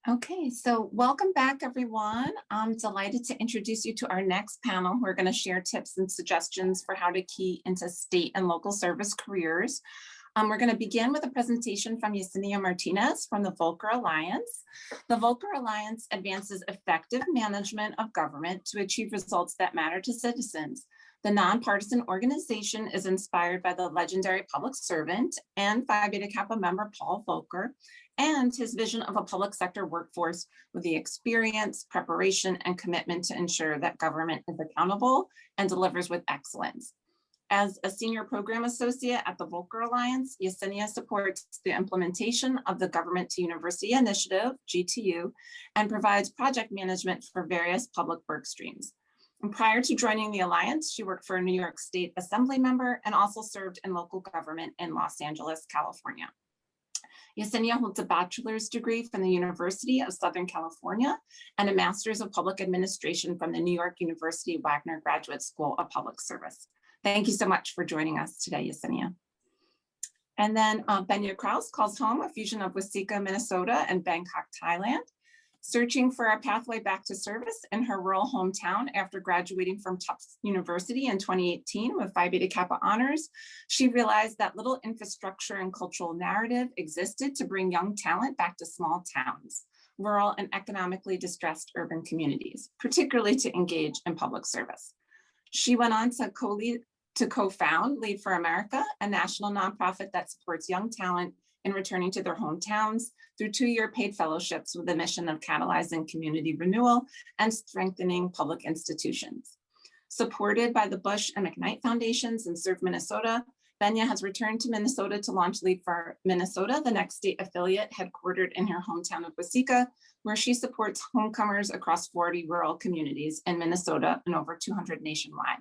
Okay, so welcome back, everyone. I'm delighted to introduce you to our next panel. We're going to share tips and suggestions for how to key into state and local service careers. We're going to begin with a presentation from Yesenia Martinez from the Volcker Alliance. The Volcker Alliance advances effective management of government to achieve results that matter to citizens. The nonpartisan organization is inspired by the legendary public servant and Phi Beta Kappa member Paul Volcker and his vision of a public sector workforce with the experience, preparation, and commitment to ensure that government is accountable and delivers with excellence. As a senior program associate at the Volcker Alliance, Yesenia supports the implementation of the Government to University Initiative, GTU, and provides project management for various public work streams. And prior to joining the Alliance, she worked for a New York State Assembly member and also served in local government in Los Angeles, California. Yesenia holds a bachelor's degree from the University of Southern California and a master's of public administration from the New York University Wagner Graduate School of Public Service. Thank you so much for joining us today, Yesenia. And then Benya Kraus calls home a fusion of Wasika, Minnesota and Bangkok, Thailand. Searching for a pathway back to service in her rural hometown after graduating from Tufts University in 2018 with Phi Beta Kappa honors, she realized that little infrastructure and cultural narrative existed to bring young talent back to small towns, rural and economically distressed urban communities, particularly to engage in public service. She went on to co-found Lead for America, a national nonprofit that supports young talent in returning to their hometowns through 2-year paid fellowships with the mission of catalyzing community renewal and strengthening public institutions. Supported by the Bush and McKnight Foundations and Serve Minnesota, Benya has returned to Minnesota to launch Lead for Minnesota, the next state affiliate headquartered in her hometown of Wasika, where she supports homecomers across 40 rural communities in Minnesota and over 200 nationwide.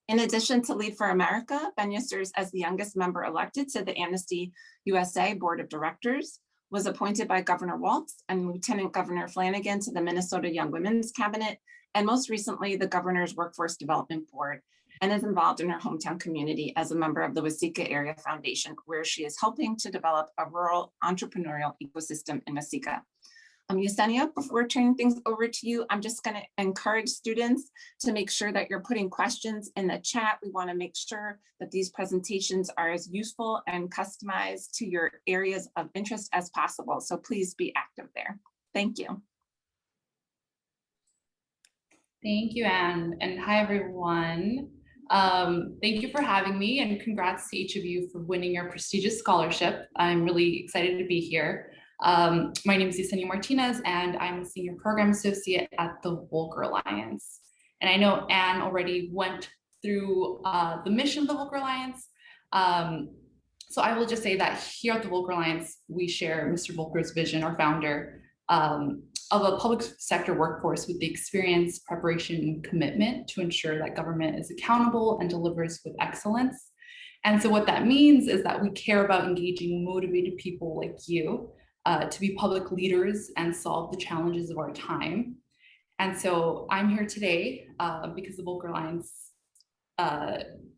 In addition to Lead for America, Benya serves as the youngest member elected to the Amnesty USA Board of Directors, was appointed by Governor Walz and Lieutenant Governor Flanagan to the Minnesota Young Women's Cabinet, and most recently the Governor's Workforce Development Board, and is involved in her hometown community as a member of the Wasika Area Foundation, where she is helping to develop a rural entrepreneurial ecosystem in Wasika. Yesenia, before turning things over to you, I'm just going to encourage students to make sure that you're putting questions in the chat. We want to make sure that these presentations are as useful and customized to your areas of interest as possible. So please be active there. Thank you. Thank you, Anne, and hi, everyone. Thank you for having me, and congrats to each of you for winning your prestigious scholarship. I'm really excited to be here. My name is Yesenia Martinez, and I'm a senior program associate at the Volcker Alliance. And I know Anne already went through the mission of the Volcker Alliance. So I will just say that here at the Volcker Alliance, we share Mr. Volcker's vision, our founder, of a public sector workforce with the experience, preparation, and commitment to ensure that government is accountable and delivers with excellence. And so what that means is that we care about engaging motivated people like you to be public leaders and solve the challenges of our time. And so I'm here today because the Volcker Alliance,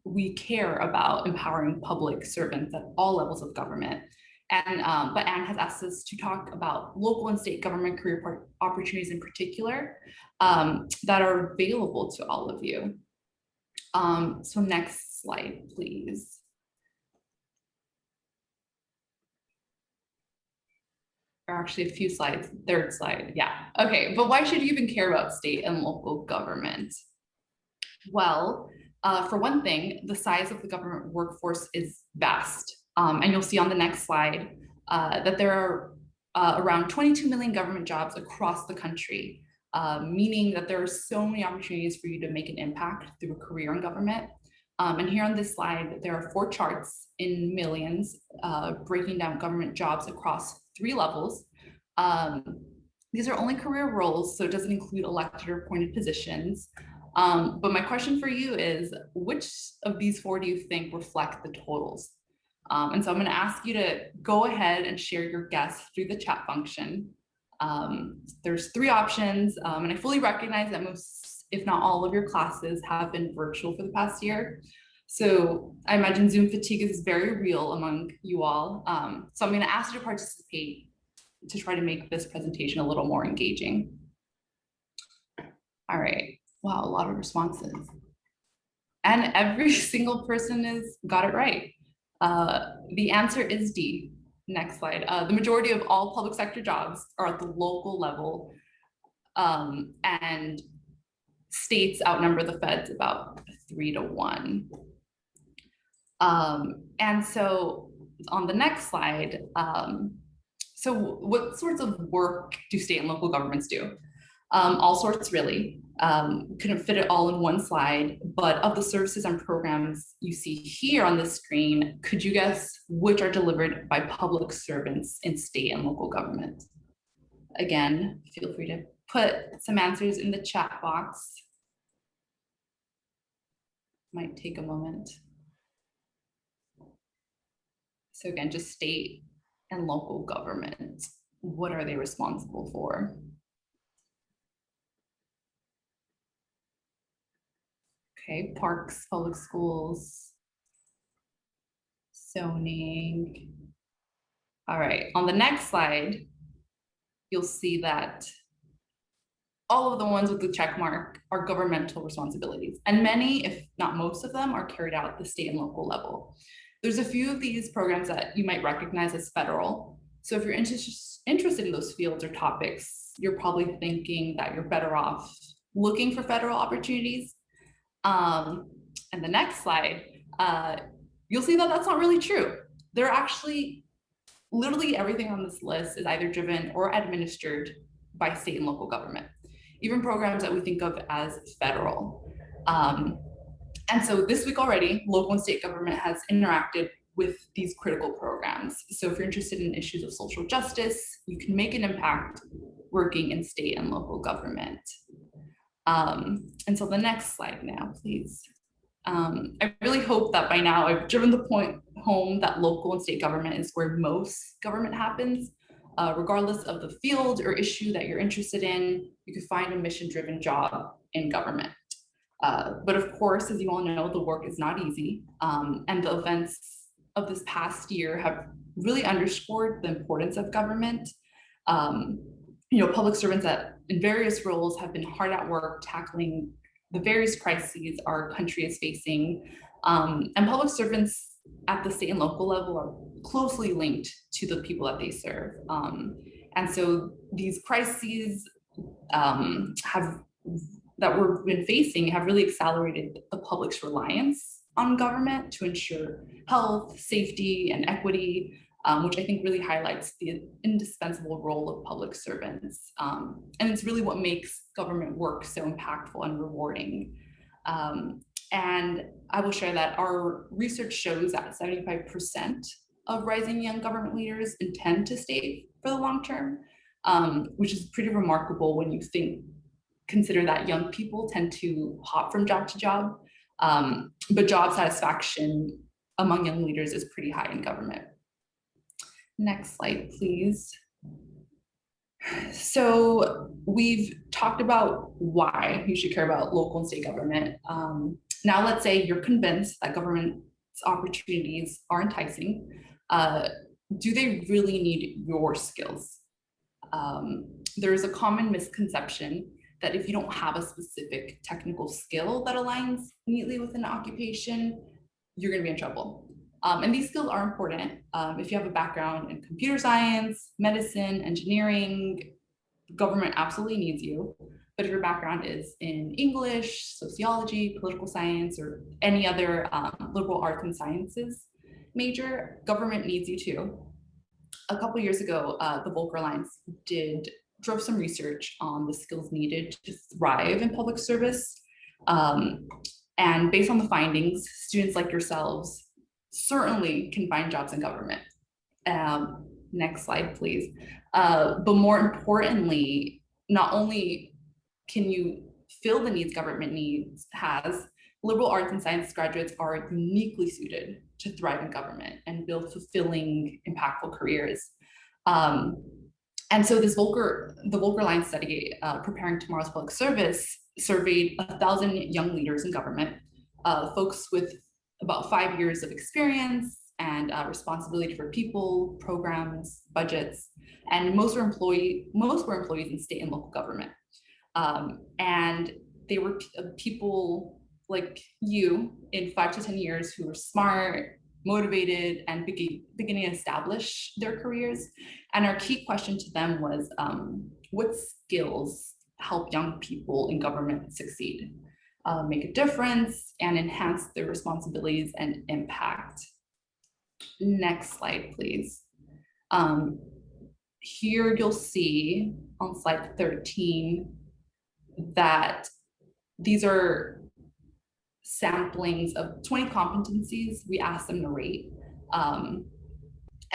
we care about empowering public servants at all levels of government. And but Anne has asked us to talk about local and state government career opportunities in particular that are available to all of you. So next slide, please. Or actually a few slides, third slide, yeah. Okay, but why should you even care about state and local government? Well, for one thing, the size of the government workforce is vast. And you'll see on the next slide that there are around 22 million government jobs across the country, meaning that there are so many opportunities for you to make an impact through a career in government. And here on this slide, there are 4 charts in millions breaking down government jobs across 3 levels. These are only career roles, so it doesn't include elected or appointed positions. But my question for you is, which of these 4 do you think reflect the totals? And so I'm going to ask you to go ahead and share your guess through the chat function. There's 3 options, and I fully recognize that most, if not all, of your classes have been virtual for the past year. So I imagine Zoom fatigue is very real among you all. So I'm going to ask you to participate to try to make this presentation a little more engaging. All right, wow, a lot of responses. And every single person has got it right. The answer is D. Next slide. The majority of all public sector jobs are at the local level, and states outnumber the feds about 3-1. And so on the next slide, so what sorts of work do state and local governments do? All sorts, really. Couldn't fit it all in one slide, but of the services and programs you see here on the screen, could you guess which are delivered by public servants in state and local government? Again, feel free to put some answers in the chat box. Might take a moment. So again, just state and local government. What are they responsible for? Okay, parks, public schools, zoning. All right, on the next slide, you'll see that all of the ones with the check mark are governmental responsibilities, and many, if not most of them, are carried out at the state and local level. There's a few of these programs that you might recognize as federal. So if you're interested in those fields or topics, you're probably thinking that you're better off looking for federal opportunities. And the next slide, you'll see that that's not really true. There are actually, literally everything on this list is either driven or administered by state and local government, even programs that we think of as federal. And so this week already, local and state government has interacted with these critical programs. So if you're interested in issues of social justice, you can make an impact working in state and local government. And so the next slide now, please. I really hope that by now I've driven the point home that local and state government is where most government happens. Regardless of the field or issue that you're interested in, you can find a mission-driven job in government. But of course, as you all know, the work is not easy. And the events of this past year have really underscored the importance of government. Public servants that in various roles have been hard at work tackling the various crises our country is facing. And public servants at the state and local level are closely linked to the people that they serve. And so these crises that we've been facing have really accelerated the public's reliance on government to ensure health, safety, and equity, which I think really highlights the indispensable role of public servants. And it's really what makes government work so impactful and rewarding. And I will share that our research shows that 75% of rising young government leaders intend to stay for the long term, which is pretty remarkable when you consider that young people tend to hop from job to job, but job satisfaction among young leaders is pretty high in government. Next slide, please. So we've talked about why you should care about local and state government. Now let's say you're convinced that government's opportunities are enticing. Do they really need your skills? There's a common misconception that if you don't have a specific technical skill that aligns neatly with an occupation, you're going to be in trouble. And these skills are important. If you have a background in computer science, medicine, engineering, government absolutely needs you. But if your background is in English, sociology, political science, or any other liberal arts and sciences major, government needs you too. A couple years ago, the Volcker Alliance drove some research on the skills needed to thrive in public service. And based on the findings, students like yourselves certainly can find jobs in government. Next slide, please. But more importantly, not only can you fill the needs government has, liberal arts and science graduates are uniquely suited to thrive in government and build fulfilling, impactful careers. And so the Volcker Alliance study, Preparing Tomorrow's Public Service, surveyed 1,000 young leaders in government, folks with about 5 years of experience, and responsibility for people, programs, budgets, and most were employees in state and local government. And they were people like you in 5 to 10 years who were smart, motivated, and beginning to establish their careers. And our key question to them was, what skills help young people in government succeed, make a difference, and enhance their responsibilities and impact? Next slide, please. Here you'll see on slide 13 that these are samplings of 20 competencies we asked them to rate. And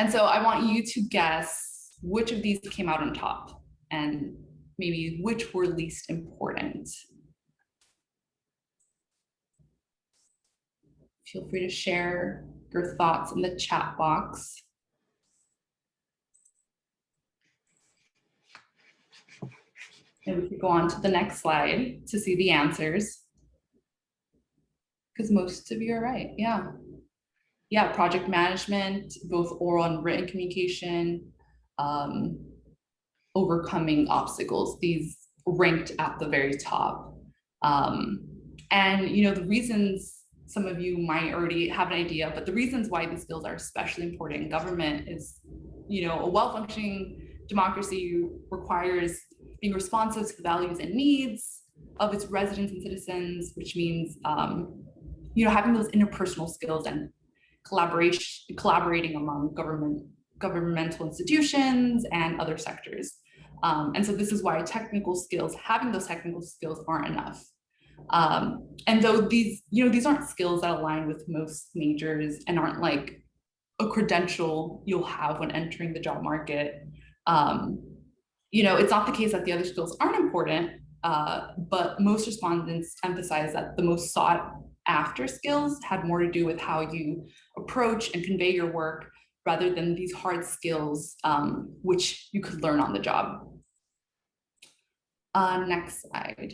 so I want you to guess which of these came out on top and maybe which were least important. Feel free to share your thoughts in the chat box. And we could go on to the next slide to see the answers. Because most of you are right, yeah. Yeah, project management, both oral and written communication, overcoming obstacles, these ranked at the very top. And you know, the reasons, some of you might already have an idea, but the reasons why these skills are especially important in government is, you know, a well-functioning democracy requires being responsive to the values and needs of its residents and citizens, which means, you know, having those interpersonal skills and collaborating among governmental institutions and other sectors. And so this is why technical skills, having those technical skills aren't enough. And though these, you know, these aren't skills that align with most majors and aren't like a credential you'll have when entering the job market. You know, it's not the case that the other skills aren't important, but most respondents emphasize that the most sought after skills had more to do with how you approach and convey your work rather than these hard skills, which you could learn on the job. Next slide.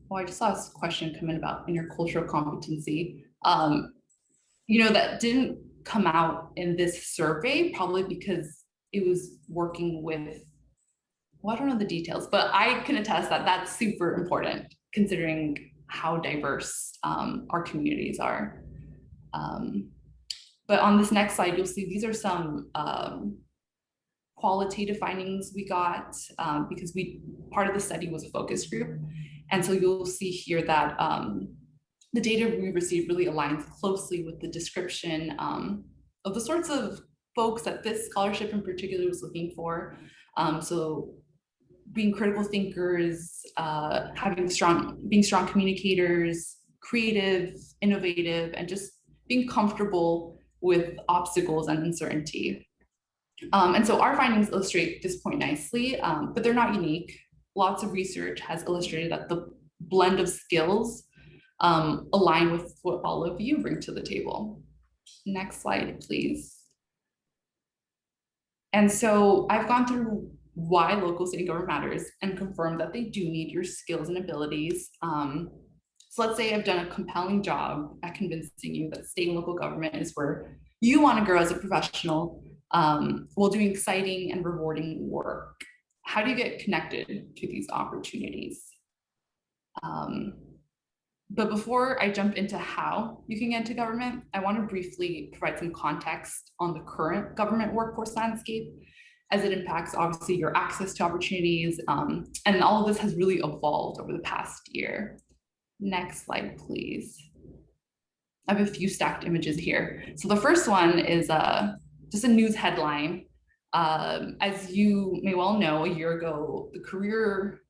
Oh, I just saw this question come in about intercultural competency. You know, that didn't come out in this survey, probably because it was working with, well, I don't know the details, but I can attest that that's super important considering how diverse our communities are. But on this next slide, you'll see these are some qualitative findings we got because part of the study was a focus group. And so you'll see here that the data we received really aligns closely with the description of the sorts of folks that this scholarship in particular was looking for. So being critical thinkers, being strong communicators, creative, innovative, and just being comfortable with obstacles and uncertainty. And so our findings illustrate this point nicely, but they're not unique. Lots of research has illustrated that the blend of skills align with what all of you bring to the table. Next slide, please. And so I've gone through why local state government matters and confirmed that they do need your skills and abilities. So let's say I've done a compelling job at convincing you that state and local government is where you want to grow as a professional while doing exciting and rewarding work. How do you get connected to these opportunities? But before I jump into how you can get into government, I want to briefly provide some context on the current government workforce landscape as it impacts obviously your access to opportunities. And all of this has really evolved over the past year. Next slide, please. I have a few stacked images here. So the first one is just a news headline. As you may well know, a year ago, the career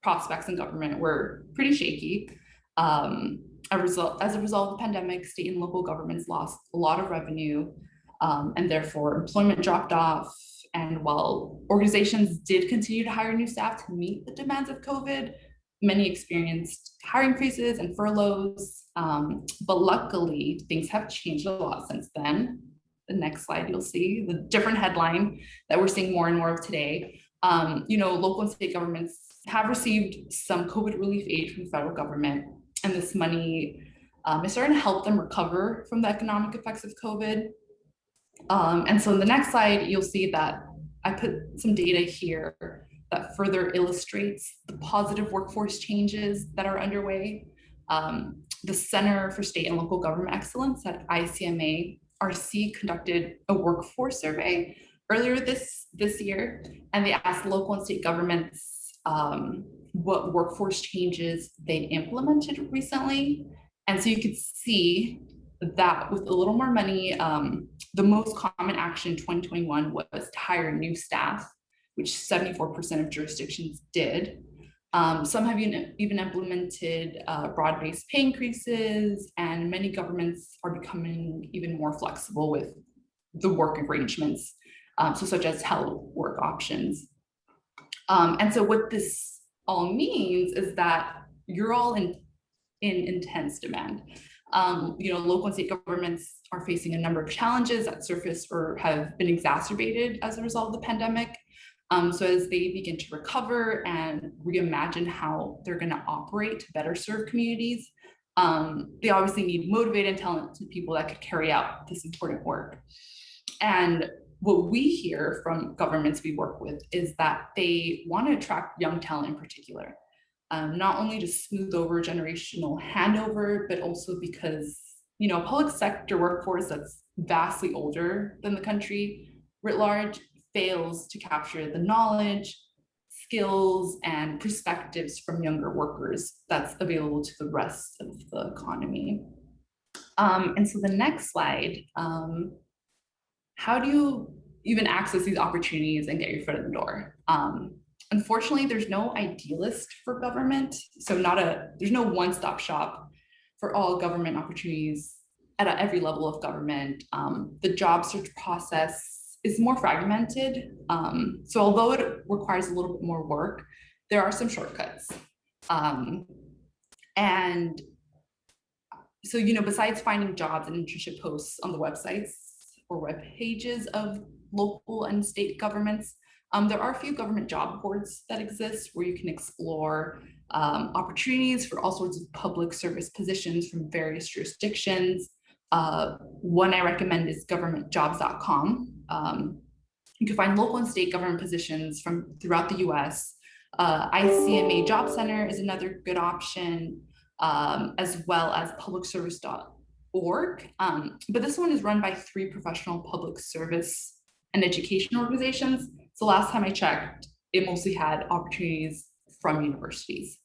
prospects in government were pretty shaky. As a result of the pandemic, state and local governments lost a lot of revenue, and therefore employment dropped off. And while organizations did continue to hire new staff to meet the demands of COVID, many experienced hiring freezes and furloughs. But luckily, things have changed a lot since then. The next slide, you'll see the different headline that we're seeing more and more of today. You know, local and state governments have received some COVID relief aid from the federal government. and this money is starting to help them recover from the economic effects of COVID. And so in the next slide, you'll see that I put some data here that further illustrates the positive workforce changes that are underway. The Center for State and Local Government Excellence at ICMA RC conducted a workforce survey earlier this year, and they asked local and state governments what workforce changes they implemented recently. And so you could see that with a little more money, the most common action in 2021 was to hire new staff, which 74% of jurisdictions did. Some have even implemented broad-based pay increases, and many governments are becoming even more flexible with the work arrangements, so such as telework options. And so what this all means is that you're all in intense demand. Local and state governments are facing a number of challenges that surface or have been exacerbated as a result of the pandemic. So as they begin to recover and reimagine how they're going to operate to better serve communities, they obviously need motivated and talented people that could carry out this important work. And what we hear from governments we work with is that they want to attract young talent in particular, not only to smooth over generational handover, but also because, public sector workforce that's vastly older than the country writ large fails to capture the knowledge, skills, and perspectives from younger workers that's available to the rest of the economy. And so the next slide, how do you even access these opportunities and get your foot in the door? Unfortunately, there's no idealist for government. So there's no one-stop shop for all government opportunities at every level of government. The job search process is more fragmented. So although it requires a little bit more work, there are some shortcuts. And so, besides finding jobs and internship posts on the websites or web pages of local and state governments, there are a few government job boards that exist where you can explore opportunities for all sorts of public service positions from various jurisdictions. One I recommend is governmentjobs.com. You can find local and state government positions from throughout the US. ICMA Job Center is another good option, as well as publicservice.org. But this one is run by 3 professional public service and education organizations. So last time I checked, it mostly had opportunities from universities.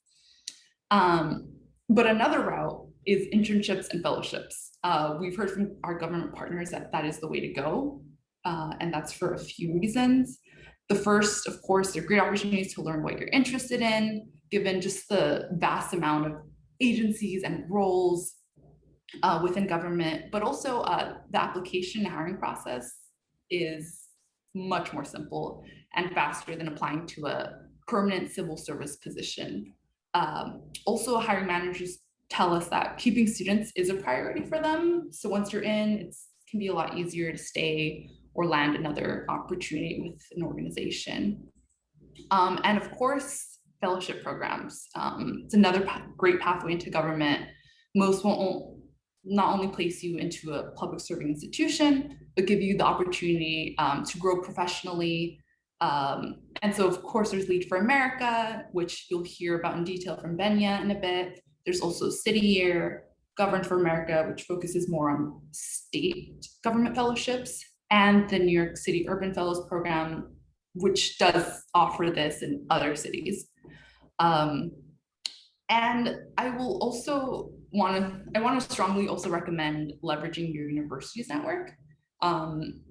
But another route is internships and fellowships. We've heard from our government partners that is the way to go, and that's for a few reasons. The first, of course, they're great opportunities to learn what you're interested in, given just the vast amount of agencies and roles within government, but also the application and hiring process is much more simple and faster than applying to a permanent civil service position. Also, hiring managers tell us that keeping students is a priority for them. So once you're in, it can be a lot easier to stay or land another opportunity with an organization. And of course, fellowship programs. It's another great pathway into government. Most won't not only place you into a public serving institution, but give you the opportunity to grow professionally. And so of course there's Lead for America, which you'll hear about in detail from Benya in a bit. There's also City Year, Govern for America, which focuses more on state government fellowships, and the New York City Urban Fellows Program, which does offer this in other cities. And I will also want to strongly also recommend leveraging your university's network.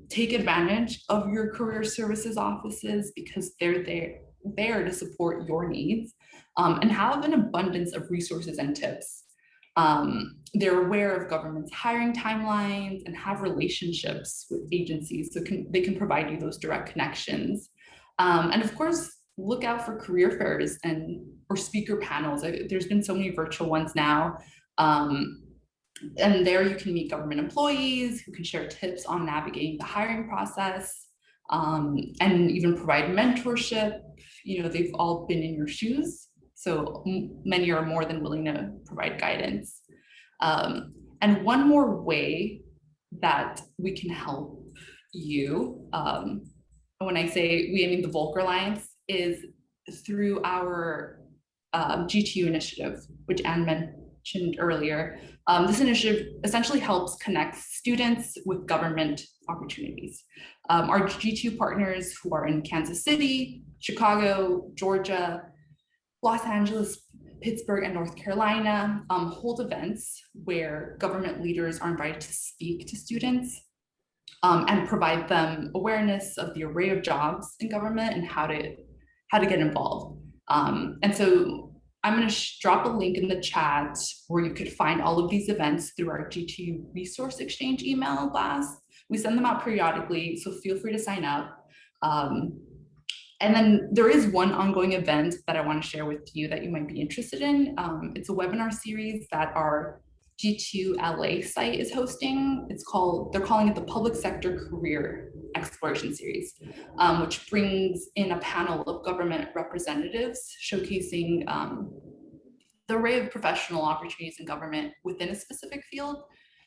Take advantage of your career services offices because they're there to support your needs, and have an abundance of resources and tips. They're aware of government's hiring timelines and have relationships with agencies, so they can provide you those direct connections. And of course, look out for career fairs or speaker panels. There's been so many virtual ones now. And there you can meet government employees who can share tips on navigating the hiring process, and even provide mentorship. They've all been in your shoes, So many are more than willing to provide guidance. And one more way that we can help you, when I say we, I mean the Volcker Alliance, is through our GTU initiative, which Anne mentioned earlier. This initiative essentially helps connect students with government opportunities. Our GTU partners who are in Kansas City, Chicago, Georgia, Los Angeles, Pittsburgh, and North Carolina hold events where government leaders are invited to speak to students and provide them awareness of the array of jobs in government and how to get involved. And so I'm going to drop a link in the chat where you could find all of these events through our GTU Resource Exchange email blast. We send them out periodically, so feel free to sign up. And then there is one ongoing event that I want to share with you that you might be interested in. It's a webinar series that our G2 LA site is hosting. They're calling it the Public Sector Career Exploration Series, which brings in a panel of government representatives showcasing the array of professional opportunities in government within a specific field.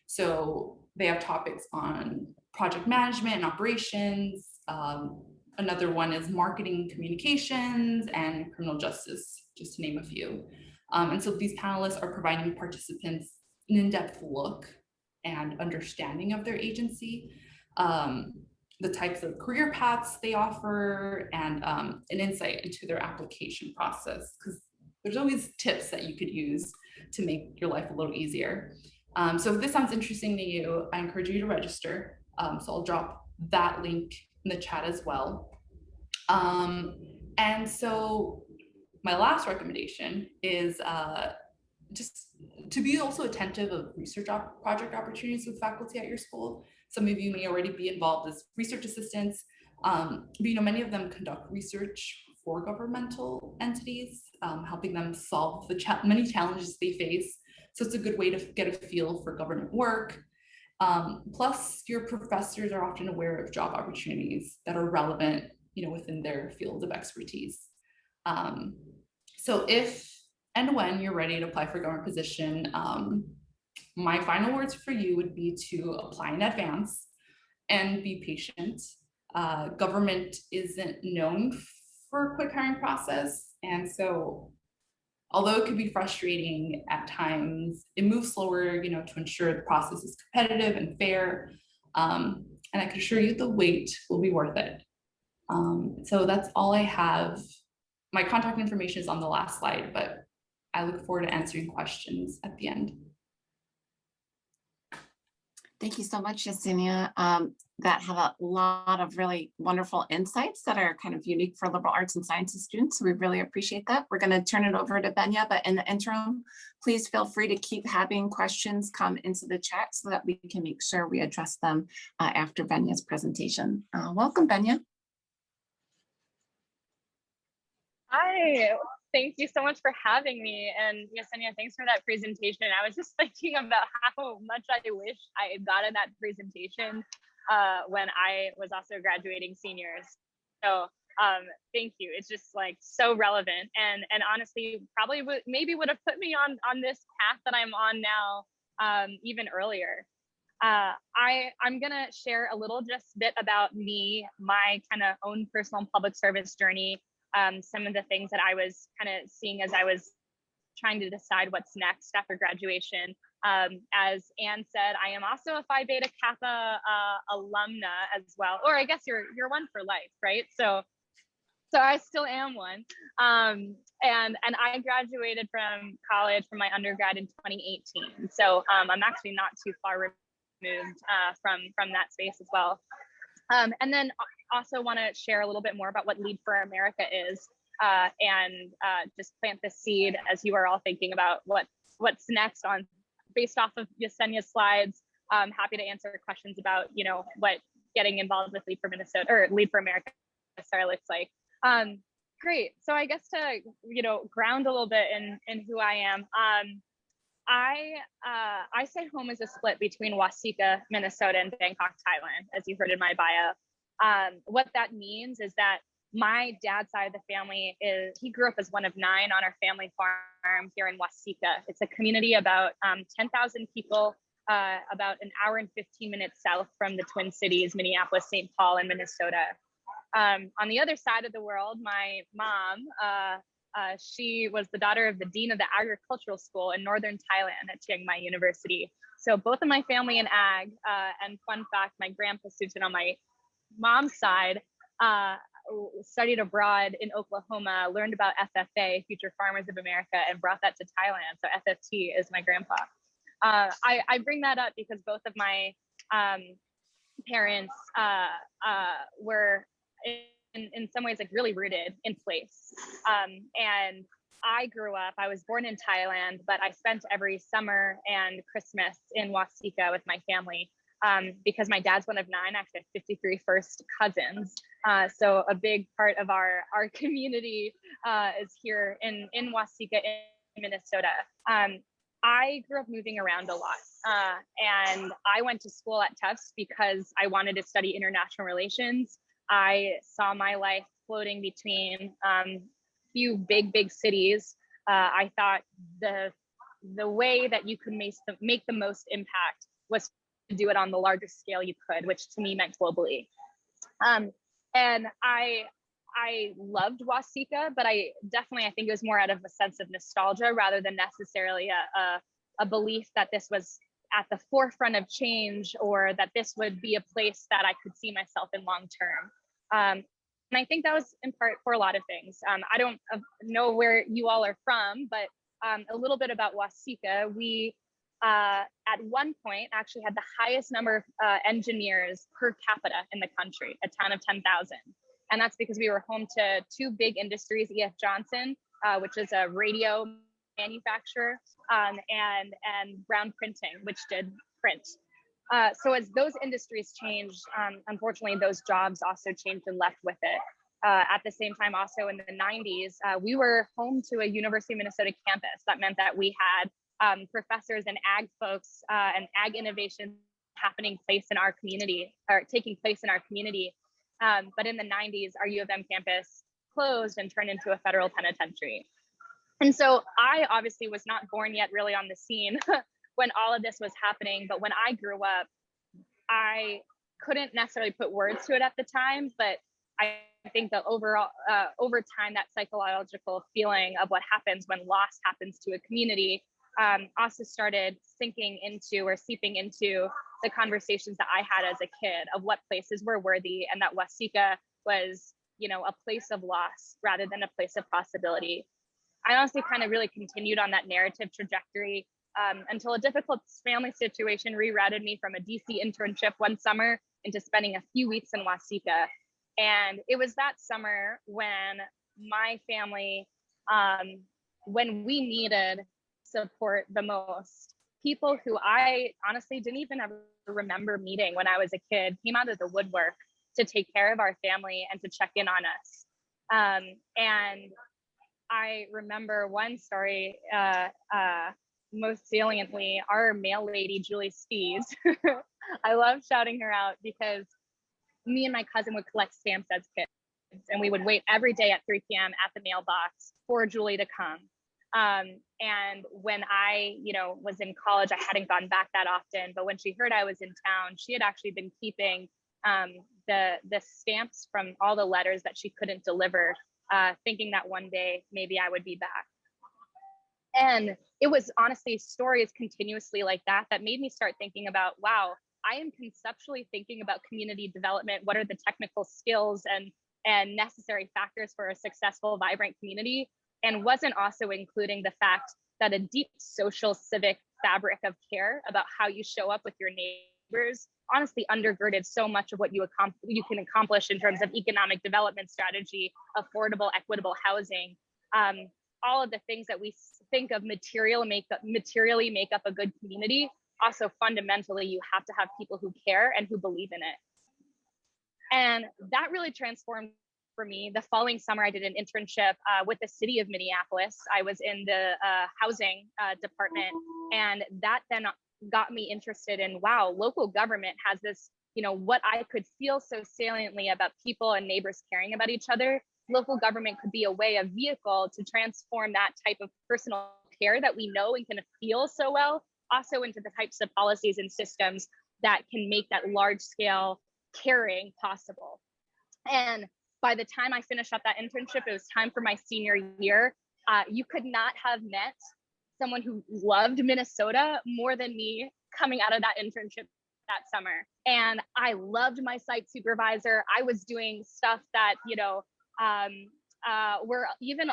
So they have topics on project management and operations. Another one is marketing communications and criminal justice, just to name a few. And so these panelists are providing participants an in-depth look and understanding of their agency, the types of career paths they offer, and an insight into their application process, because there's always tips that you could use to make your life a little easier. So if this sounds interesting to you, I encourage you to register. So I'll drop that link in the chat as well. And so my last recommendation is just to be also attentive of research project opportunities with faculty at your school. Some of you may already be involved as research assistants, but many of them conduct research for governmental entities, helping them solve the many challenges they face. So it's a good way to get a feel for government work. Plus, your professors are often aware of job opportunities that are relevant, within their field of expertise. So if and when you're ready to apply for a government position, my final words for you would be to apply in advance and be patient. Government isn't known for a quick hiring process, and so although it could be frustrating at times, it moves slower, to ensure the process is competitive and fair. And I can assure you the wait will be worth it. So that's all I have. My contact information is on the last slide, but I look forward to answering questions at the end. Thank you so much, Yesenia. That have a lot of really wonderful insights that are kind of unique for liberal arts and sciences students. So we really appreciate that. We're going to turn it over to Benya, but in the interim, please feel free to keep having questions come into the chat so that we can make sure we address them after Benya's presentation. Welcome, Benya. Hi, thank you so much for having me. And Yesenia, thanks for that presentation. I was just thinking about how much I wish I had gotten that presentation when I was also graduating seniors. So thank you. It's just so relevant, and honestly, probably maybe would have put me on this path that I'm on now even earlier. I'm gonna share a little just bit about me, my kind of own personal public service journey. Some of the things that I was kind of seeing as I was trying to decide what's next after graduation. As Anne said, I am also a Phi Beta Kappa alumna as well, or I guess you're one for life, right? So I still am one. And I graduated from college from my undergrad in 2018. So I'm actually not too far removed from that space as well. And then also want to share a little bit more about what Lead for America is, and just plant the seed as you are all thinking about what's next based off of Yesenia's slides. I'm happy to answer questions about what getting involved with Lead for Minnesota or Lead for America looks like. Great. So I guess to ground a little bit in who I am. I say home is a split between Wasika, Minnesota, and Bangkok, Thailand, as you heard in my bio. What that means is that My dad's side of the family he grew up as one of 9 on our family farm here in Wasika. It's a community about 10,000 people, about an hour and 15 minutes south from the Twin Cities, Minneapolis, St. Paul, and Minnesota. On the other side of the world, my mom, she was the daughter of the dean of the agricultural school in northern Thailand at Chiang Mai University. So both of my family in ag, and fun fact, my grandpa Susan on my mom's side studied abroad in Oklahoma, learned about FFA, Future Farmers of America, and brought that to Thailand. So FFT is my grandpa. I bring that up because both of my parents were in some ways like really rooted in place. And I grew up, I was born in Thailand, but I spent every summer and Christmas in Wasika with my family. Because my dad's one of 9, actually I have 53 first cousins. So a big part of our community is here in Wasika in Minnesota. I grew up moving around a lot, and I went to school at Tufts because I wanted to study international relations. I saw my life floating between few big cities. I thought the way that you could make the most impact was to do it on the largest scale you could, which to me meant globally. And I loved Wasika, but I think it was more out of a sense of nostalgia rather than necessarily a belief that this was at the forefront of change or that this would be a place that I could see myself in long term. And I think that was in part for a lot of things. I don't know where you all are from, but a little bit about Wasika. We at one point actually had the highest number of engineers per capita in the country, a town of 10,000. And that's because we were home to 2 big industries, E.F. Johnson, which is a radio manufacturer, and Brown Printing, which did print. So as those industries changed, unfortunately, those jobs also changed and left with it. At the same time, also in the 90s, we were home to a University of Minnesota campus. That meant that we had professors and ag folks and ag innovation taking place in our community. But in the 90s, our U of M campus closed and turned into a federal penitentiary. And so I obviously was not born yet really on the scene when all of this was happening. But when I grew up, I couldn't necessarily put words to it at the time, but I think that overall, over time, that psychological feeling of what happens when loss happens to a community also started sinking into or seeping into the conversations that I had as a kid of what places were worthy, and that Wasika was, a place of loss rather than a place of possibility. I honestly kind of really continued on that narrative trajectory until a difficult family situation rerouted me from a DC internship one summer into spending a few weeks in Wasika. And it was that summer when my family, when we needed support the most, people who I honestly didn't even ever remember meeting when I was a kid came out of the woodwork to take care of our family and to check in on us. And I remember one story most saliently, our mail lady, Julie Spees. I love shouting her out because me and my cousin would collect stamps as kids, and we would wait every day at 3 p.m. at the mailbox for Julie to come. And when I, was in college, I hadn't gone back that often, but when she heard I was in town, she had actually been keeping the stamps from all the letters that she couldn't deliver, thinking that one day maybe I would be back. And it was honestly stories continuously like that made me start thinking about, wow, I am conceptually thinking about community development. What are the technical skills and necessary factors for a successful, vibrant community? And wasn't also including the fact that a deep social civic fabric of care about how you show up with your neighbors honestly undergirded so much of what you can accomplish in terms of economic development strategy, affordable, equitable housing, all of the things that we think of materially make up a good community. Also, fundamentally, you have to have people who care and who believe in it. And that really transformed for me. The following summer, I did an internship with the city of Minneapolis. I was in the housing department, and that then got me interested in, wow, local government has this what I could feel so saliently about people and neighbors caring about each other, local government could be a way, a vehicle to transform that type of personal care that we know and can feel so well, also into the types of policies and systems that can make that large scale caring possible. And by the time I finished up that internship, it was time for my senior year. You could not have met someone who loved Minnesota more than me coming out of that internship that summer. And I loved my site supervisor. I was doing stuff that, were even,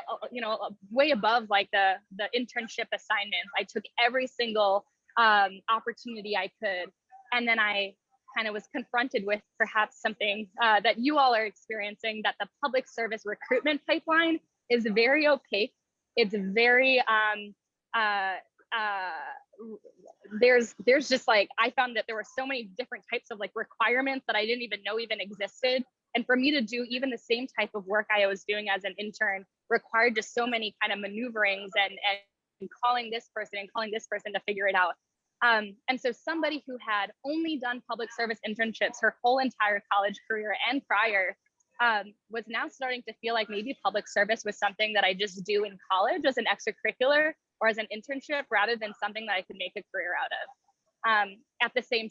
way above like the internship assignments. I took every single opportunity I could. And then I kind of was confronted with perhaps something that you all are experiencing, that the public service recruitment pipeline is very opaque. It's very, there's just like, I found that there were so many different types of like requirements that I didn't even know even existed. And for me to do even the same type of work I was doing as an intern required just so many kind of maneuverings and calling this person and calling this person to figure it out. And so somebody who had only done public service internships her whole entire college career and prior was now starting to feel like maybe public service was something that I just do in college as an extracurricular or as an internship rather than something that I could make a career out of. At the same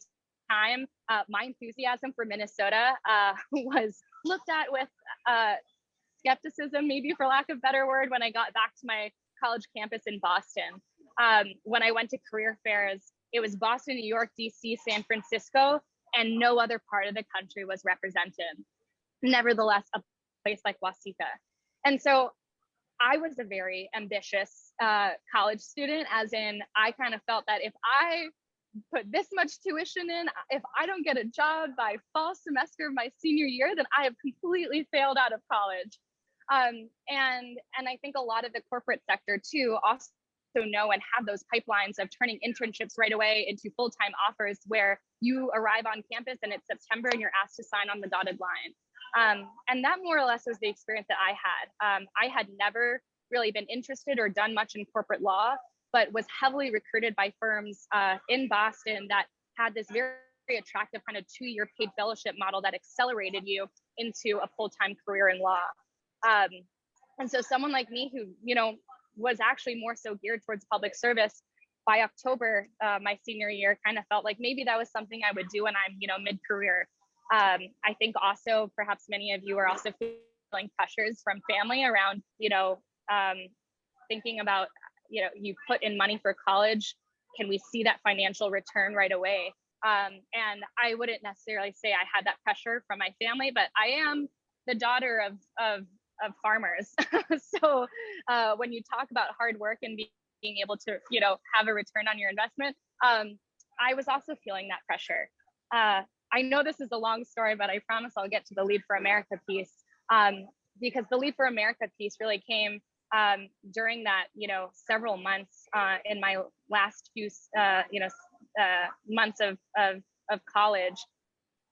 time, my enthusiasm for Minnesota was looked at with skepticism, maybe for lack of a better word, when I got back to my college campus in Boston. When I went to career fairs, it was Boston, New York, DC, San Francisco, and no other part of the country was represented. Nevertheless, a place like Wasika. And so I was a very ambitious college student, as in I kind of felt that if I put this much tuition in, if I don't get a job by fall semester of my senior year, then I have completely failed out of college. And I think a lot of the corporate sector too also know and have those pipelines of turning internships right away into full-time offers where you arrive on campus and it's September and you're asked to sign on the dotted line. And that more or less was the experience that I had. I had never really been interested or done much in corporate law, but was heavily recruited by firms in Boston that had this very attractive kind of 2-year paid fellowship model that accelerated you into a full-time career in law. And so someone like me who, was actually more so geared towards public service, by October, my senior year, kind of felt like maybe that was something I would do when I'm, mid-career. I think also perhaps many of you are also feeling pressures from family around, thinking about, you put in money for college, can we see that financial return right away? And I wouldn't necessarily say I had that pressure from my family, but I am the daughter of farmers. So when you talk about hard work and being able to, have a return on your investment, I was also feeling that pressure. I know this is a long story, but I promise I'll get to the Lead for America piece, because the Lead for America piece really came during that, several months in my last few, months of college.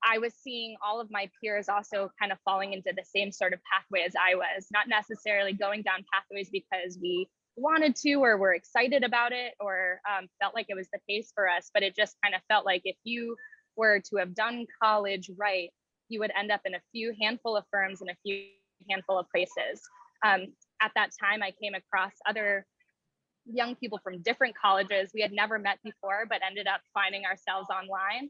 I was seeing all of my peers also kind of falling into the same sort of pathway as I was, not necessarily going down pathways because we wanted to or were excited about it or felt like it was the pace for us, but it just kind of felt like if you were to have done college right, you would end up in a handful of firms and a handful of places. At that time, I came across other young people from different colleges we had never met before, but ended up finding ourselves online.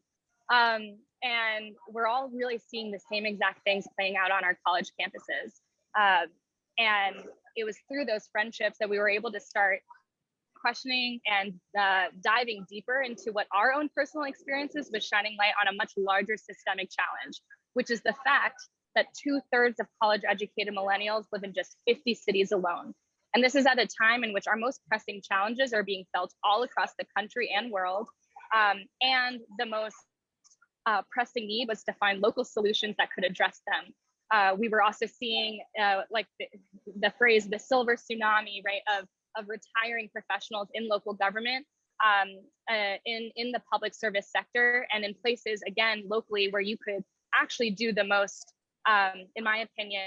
And we're all really seeing the same exact things playing out on our college campuses. And it was through those friendships that we were able to start questioning and diving deeper into what our own personal experiences was, shining light on a much larger systemic challenge, which is the fact that 2/3 of college educated millennials live in just 50 cities alone. And this is at a time in which our most pressing challenges are being felt all across the country and world. And the most pressing need was to find local solutions that could address them. We were also seeing like the phrase, the Silver Tsunami, right, of retiring professionals in local government, in the public service sector, and in places, again, locally, where you could actually do the most, in my opinion,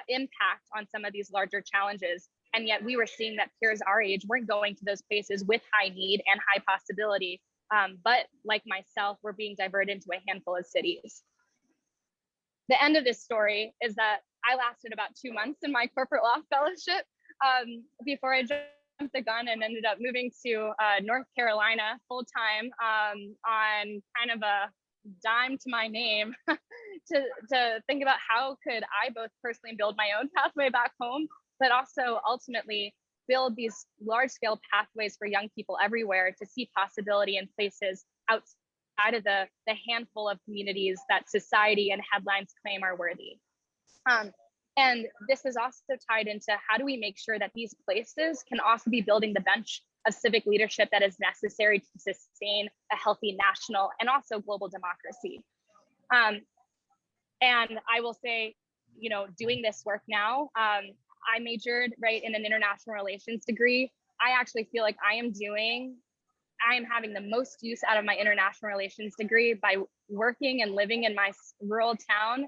impact on some of these larger challenges. And yet we were seeing that peers our age weren't going to those places with high need and high possibility. but like myself, were being diverted into a handful of cities. The end of this story is that I lasted about 2 months in my corporate law fellowship before I jumped the gun and ended up moving to North Carolina full time on kind of a dime to my name to think about how could I both personally build my own pathway back home, but also ultimately build these large scale pathways for young people everywhere to see possibility in places outside of the handful of communities that society and headlines claim are worthy. And this is also tied into how do we make sure that these places can also be building the bench of civic leadership that is necessary to sustain a healthy national and also global democracy. And I will say, you know, doing this work now, I majored in an international relations degree. I actually feel like I am having the most use out of my international relations degree by working and living in my rural town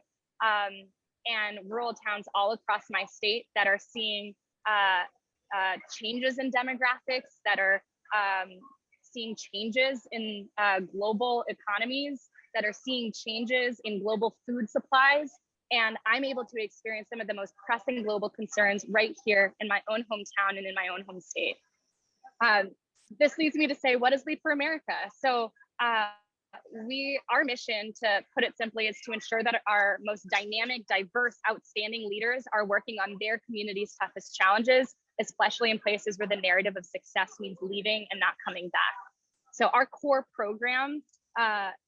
and rural towns all across my state that are seeing changes in demographics, that are seeing changes in global economies, that are seeing changes in global food supplies. And I'm able to experience some of the most pressing global concerns right here in my own hometown and in my own home state. This leads me to say, what is Lead for America? So our mission, to put it simply, is to ensure that our most dynamic, diverse, outstanding leaders are working on their community's toughest challenges, especially in places where the narrative of success means leaving and not coming back. So our core program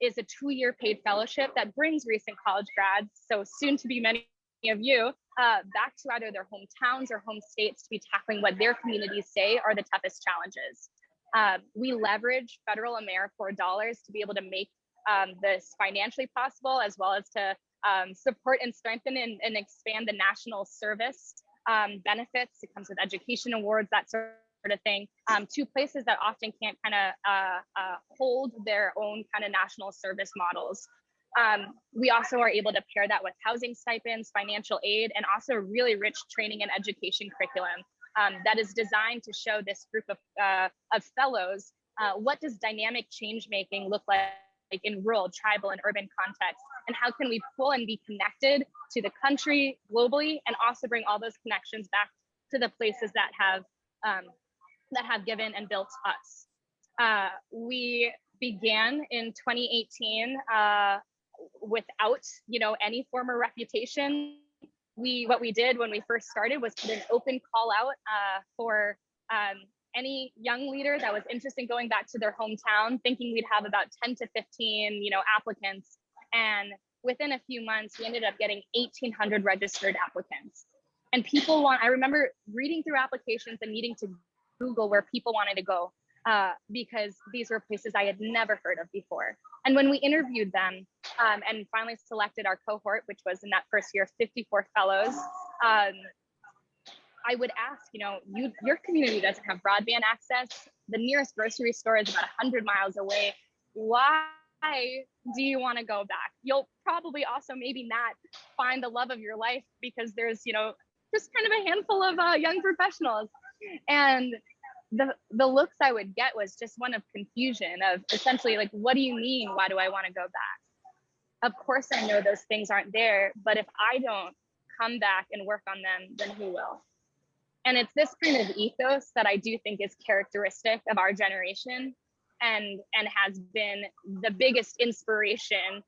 is a 2-year paid fellowship that brings recent college grads, so soon to be many of you, back to either their hometowns or home states to be tackling what their communities say are the toughest challenges. We leverage federal AmeriCorps dollars to be able to make this financially possible, as well as to support and strengthen and expand the national service benefits. It comes with education awards, that sort of thing, to places that often can't kind of hold their own kind of national service models. We also are able to pair that with housing stipends, financial aid, and also really rich training and education curriculum that is designed to show this group of fellows what does dynamic change making look like in rural, tribal, and urban contexts, and how can we pull and be connected to the country globally, and also bring all those connections back to the places that have given and built us. We began in 2018 without, any former reputation. What we did when we first started was put an open call out for any young leader that was interested in going back to their hometown, thinking we'd have about 10 to 15, applicants. And within a few months, we ended up getting 1,800 registered applicants. And I remember reading through applications and needing to Google where people wanted to go because these were places I had never heard of before. And when we interviewed them and finally selected our cohort, which was in that first year, 54 fellows, I would ask, your community doesn't have broadband access. The nearest grocery store is about 100 miles away. Why do you want to go back? You'll probably also maybe not find the love of your life because there's, just kind of a handful of young professionals. And the looks I would get was just one of confusion, of essentially like, what do you mean? Why do I want to go back? Of course, I know those things aren't there, but if I don't come back and work on them, then who will? And it's this kind of ethos that I do think is characteristic of our generation and has been the biggest inspiration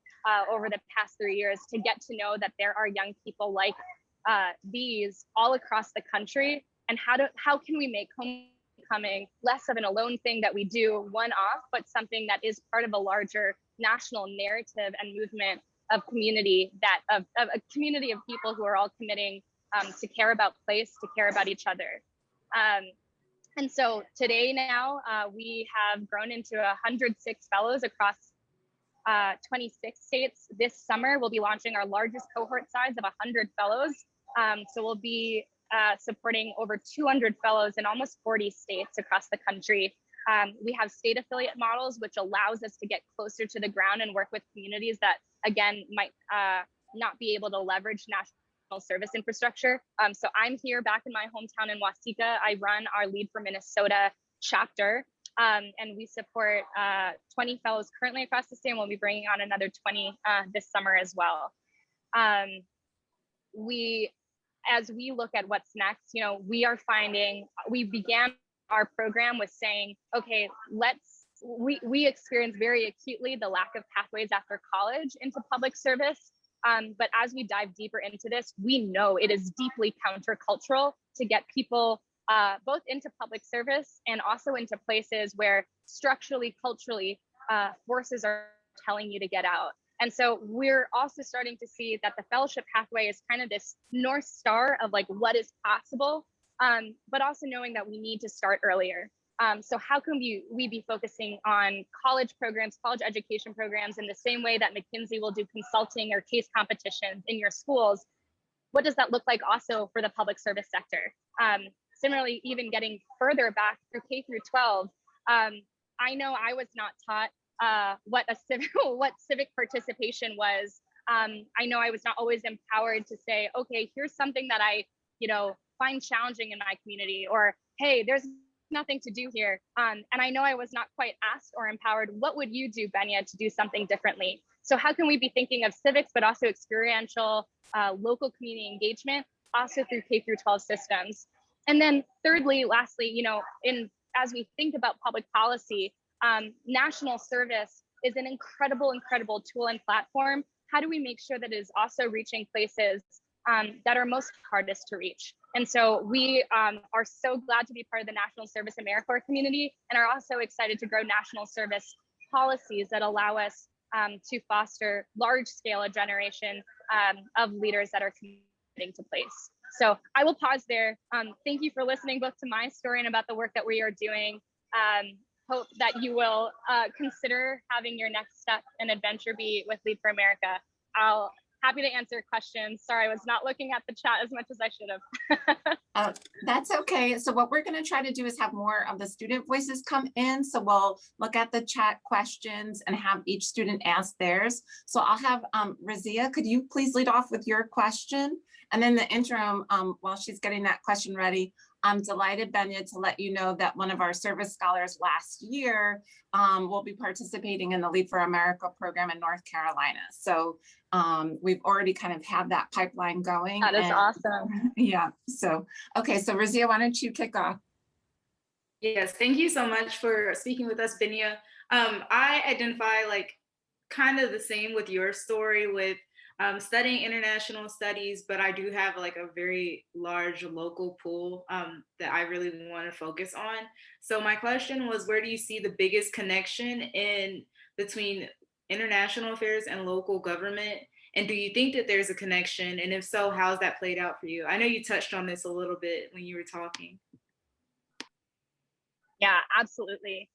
over the past 3 years, to get to know that there are young people like these all across the country, and how can we make homecoming less of an alone thing that we do one-off, but something that is part of a larger national narrative and movement of community, of a community of people who are all committing to care about place, to care about each other. And so today now we have grown into 106 fellows across 26 states. This summer we'll be launching our largest cohort size of 100 fellows. So we'll be supporting over 200 fellows in almost 40 states across the country. We have state affiliate models, which allows us to get closer to the ground and work with communities that, again, might not be able to leverage national service infrastructure. So I'm here back in my hometown in Wasika. I run our Lead for Minnesota chapter. And we support 20 fellows currently across the state, and we'll be bringing on another 20 this summer as well. As we look at what's next, we are finding, we began our program with saying, okay, we experience very acutely the lack of pathways after college into public service. But as we dive deeper into this, we know it is deeply countercultural to get people both into public service and also into places where structurally, culturally, forces are telling you to get out. And so we're also starting to see that the fellowship pathway is kind of this North Star of like what is possible, but also knowing that we need to start earlier. So how can we be focusing on college programs, college education programs in the same way that McKinsey will do consulting or case competitions in your schools? What does that look like also for the public service sector? Similarly, even getting further back through K through 12, I know I was not taught what civic participation was. I know I was not always empowered to say, okay, here's something that I, find challenging in my community, or hey, there's nothing to do here. And I know I was not quite asked or empowered, what would you do, Benya, to do something differently? So how can we be thinking of civics, but also experiential local community engagement, also through K through 12 systems? And then thirdly, lastly, as we think about public policy, national service is an incredible tool and platform. How do we make sure that it is also reaching places that are most hardest to reach? And so we are so glad to be part of the National Service AmeriCorps community, and are also excited to grow national service policies that allow us to foster large-scale generation of leaders that are committing to place. So I will pause there. Thank you for listening both to my story and about the work that we are doing. Hope that you will consider having your next step and adventure be with Lead for America. I'll happy to answer questions. Sorry, I was not looking at the chat as much as I should have. That's okay. So what we're going to try to do is have more of the student voices come in. So we'll look at the chat questions and have each student ask theirs. So I'll have Razia, could you please lead off with your question? And in the interim, while she's getting that question ready, I'm delighted, Benya, to let you know that one of our service scholars last year will be participating in the Lead for America program in North Carolina. So we've already kind of had that pipeline going. That is awesome. Yeah, so, okay, so Razia, why don't you kick off? Yes, thank you so much for speaking with us, Benya. I identify like kind of the same with your story with studying international studies, but I do have like a very large local pool that I really want to focus on. So my question was, where do you see the biggest connection between international affairs and local government? And do you think that there's a connection? And if so, how's that played out for you? I know you touched on this a little bit when you were talking. Yeah, absolutely.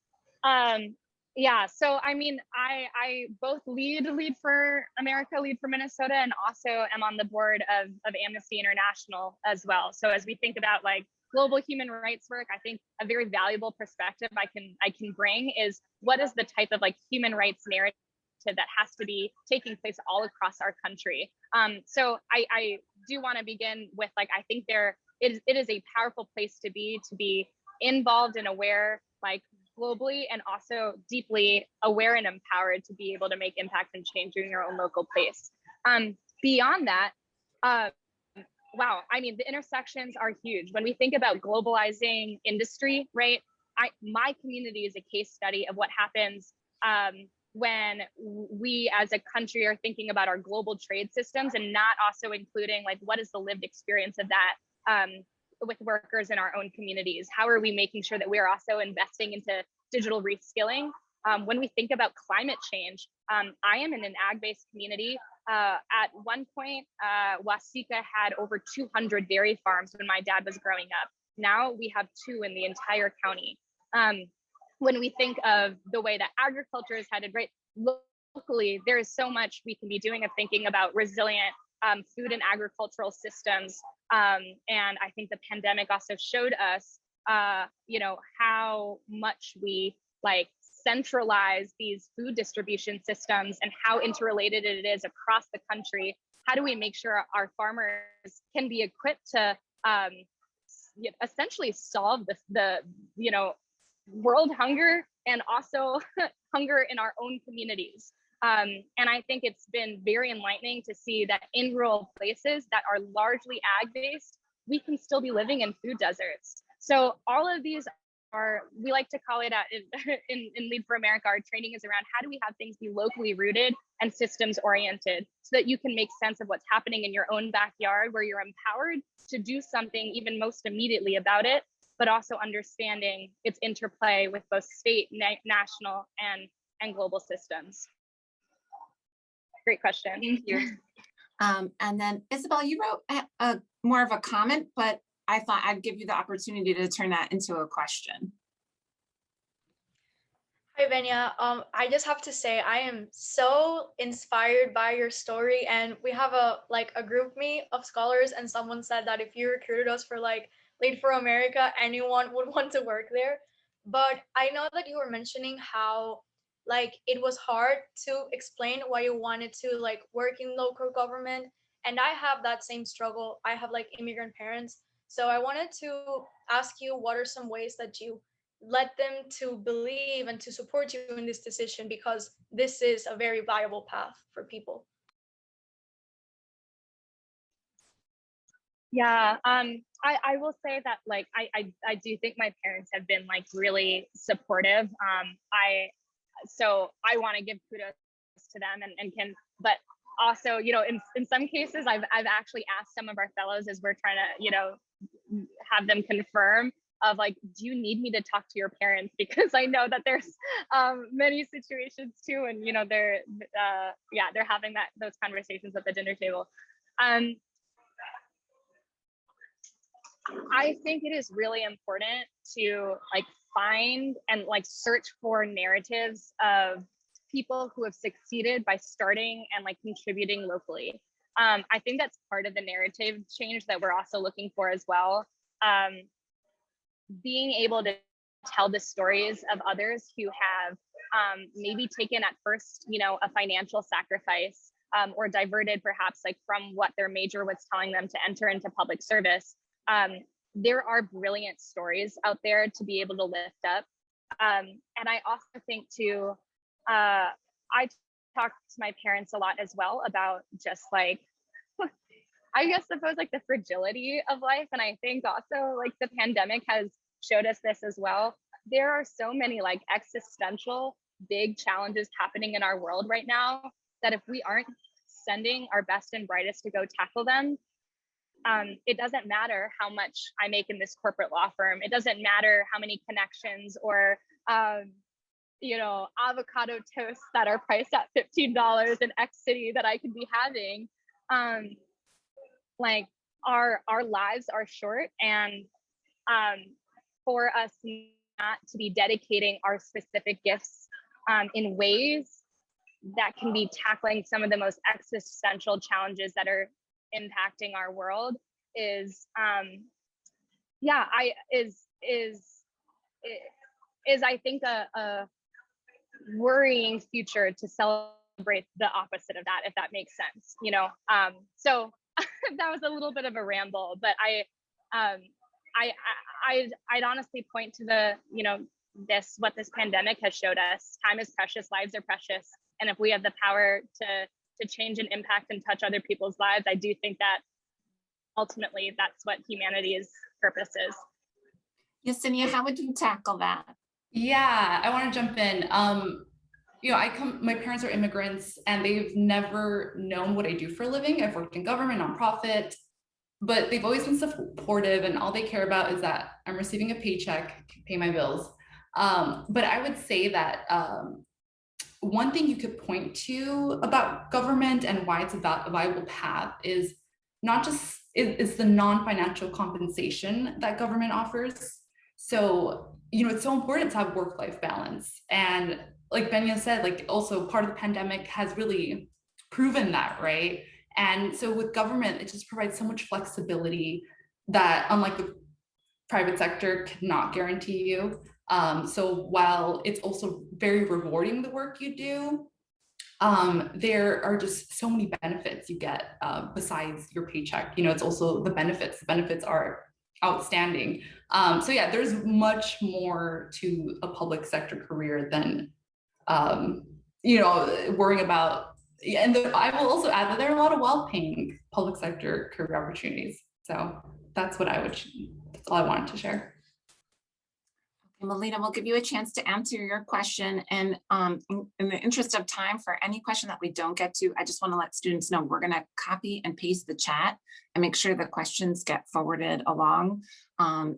Yeah, so I mean, I both lead for America, lead for Minnesota, and also am on the board of Amnesty International as well. So as we think about like global human rights work, I think a very valuable perspective I can bring is what is the type of like human rights narrative that has to be taking place all across our country. So I do want to begin with like, I think it is a powerful place to be involved and aware, like globally, and also deeply aware and empowered to be able to make impact and change in your own local place. Beyond that, wow, I mean, the intersections are huge. When we think about globalizing industry, right? My community is a case study of what happens when we as a country are thinking about our global trade systems and not also including like, what is the lived experience of that with workers in our own communities? How are we making sure that we're also investing into digital reskilling? When we think about climate change, I am in an ag-based community. At one point, Wasika had over 200 dairy farms when my dad was growing up. Now we have 2 in the entire county. When we think of the way that agriculture is headed, right, locally, there is so much we can be doing of thinking about resilient food and agricultural systems. And I think the pandemic also showed us, how much we like centralize these food distribution systems and how interrelated it is across the country. How do we make sure our farmers can be equipped to essentially solve the world hunger and also hunger in our own communities. And I think it's been very enlightening to see that in rural places that are largely ag-based, we can still be living in food deserts. So all of these are, we like to call it in Lead for America, our training is around how do we have things be locally rooted and systems oriented so that you can make sense of what's happening in your own backyard, where you're empowered to do something even most immediately about it, but also understanding its interplay with both state, national, and global systems. Great question. Thank you. And then Isabel, you wrote more of a comment, but I thought I'd give you the opportunity to turn that into a question. Hi, Benya. I just have to say I am so inspired by your story, and we have a group meet of scholars, and someone said that if you recruited us for Lead for America, anyone would want to work there. But I know that you were mentioning how it was hard to explain why you wanted to work in local government, and I have that same struggle. I have immigrant parents, so I wanted to ask you, what are some ways that you let them to believe and to support you in this decision, because this is a very viable path for people? Yeah, I will say that I do think my parents have been really supportive. So I want to give kudos to them and can, but also, in some cases I've actually asked some of our fellows as we're trying to, have them confirm of do you need me to talk to your parents? Because I know that there's many situations too, and they're having those conversations at the dinner table. I think it is really important to find and search for narratives of people who have succeeded by starting and contributing locally. I think that's part of the narrative change that we're also looking for as well. Being able to tell the stories of others who have maybe taken at first, a financial sacrifice or diverted perhaps from what their major was telling them to enter into public service. There are brilliant stories out there to be able to lift up. And I also think too, I talk to my parents a lot as well about just I guess suppose the fragility of life. And I think also the pandemic has showed us this as well. There are so many existential big challenges happening in our world right now that if we aren't sending our best and brightest to go tackle them, it doesn't matter how much I make in this corporate law firm. It doesn't matter how many connections or avocado toasts that are priced at $15 in X city that I could be having. Our lives are short, and for us not to be dedicating our specific gifts in ways that can be tackling some of the most existential challenges that are impacting our world is I think a worrying future to celebrate the opposite of that, if that makes sense. So that was a little bit of a ramble, but I'd honestly point to the what this pandemic has showed us. Time is precious, lives are precious, and if we have the power to change and impact and touch other people's lives, I do think that ultimately that's what humanity's purpose is. Yesenia, how would you tackle that? Yeah, I want to jump in. My parents are immigrants and they've never known what I do for a living. I've worked in government, nonprofit, but they've always been supportive, and all they care about is that I'm receiving a paycheck, pay my bills. But I would say that one thing you could point to about government and why it's about a viable path is not just is the non-financial compensation that government offers. So, it's so important to have work-life balance. And like Benya said, also part of the pandemic has really proven that, right? And so with government, it just provides so much flexibility that, unlike the private sector, cannot guarantee you. So while it's also very rewarding, the work you do, there are just so many benefits you get besides your paycheck. It's also the benefits. The benefits are outstanding. So yeah, there's much more to a public sector career than, worrying about. And I will also add that there are a lot of well-paying public sector career opportunities. So that's all I wanted to share. Okay, Melina, we'll give you a chance to answer your question. And in the interest of time, for any question that we don't get to, I just want to let students know we're going to copy and paste the chat and make sure the questions get forwarded along.